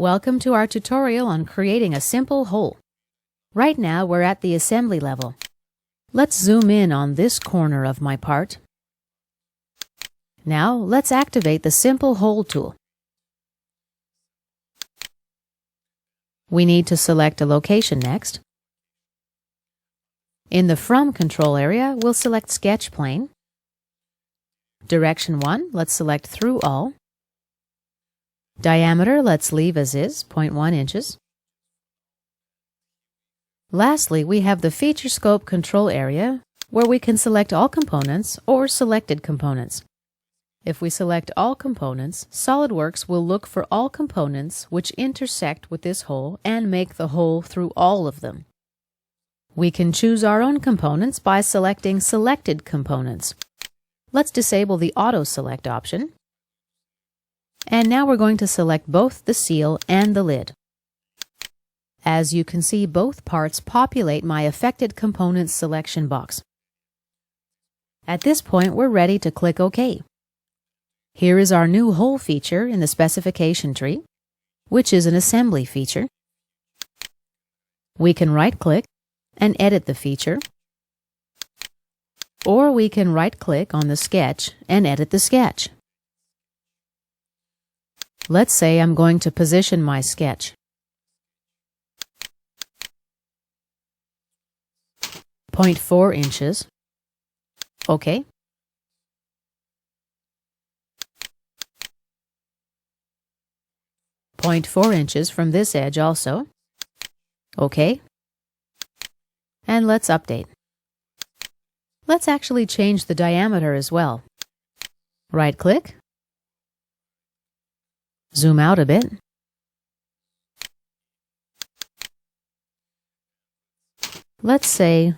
Welcome to our tutorial on creating a simple hole. Right now we're at the assembly level. Let's zoom in on this corner of my part. Now let's activate the Simple Hole tool. We need to select a location next. In the From control area, we'll select Sketch Plane. Direction 1, let's select Through All. Diameter, let's leave as is, 0.1 inches. Lastly, we have the Feature Scope control area, where we can select all components or selected components. If we select all components, SolidWorks will look for all components which intersect with this hole and make the hole through all of them. We can choose our own components by selecting Selected Components. Let's disable the Auto Select option. And now we're going to select both the seal and the lid. As you can see, both parts populate my Affected Components selection box. At this point, we're ready to click OK. Here is our new hole feature in the specification tree, which is an assembly feature. We can right-click and edit the feature, or we can right-click on the sketch and edit the sketch. Let's say I'm going to position my sketch. 0.4 inches. OK. .4 inches from this edge also. OK. And let's update. Let's actually change the diameter as well. Right-click. Zoom out a bit. Let's say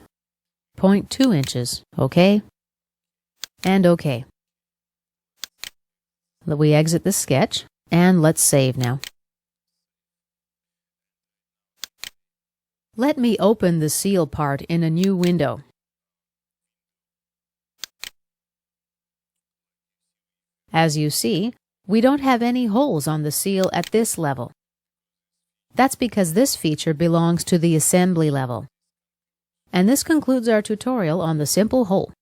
0.2 inches, OK? And OK. We exit the sketch, and let's save now. Let me open the seal part in a new window. As you see, we don't have any holes on the seal at this level. That's because this feature belongs to the assembly level. And this concludes our tutorial on the simple hole.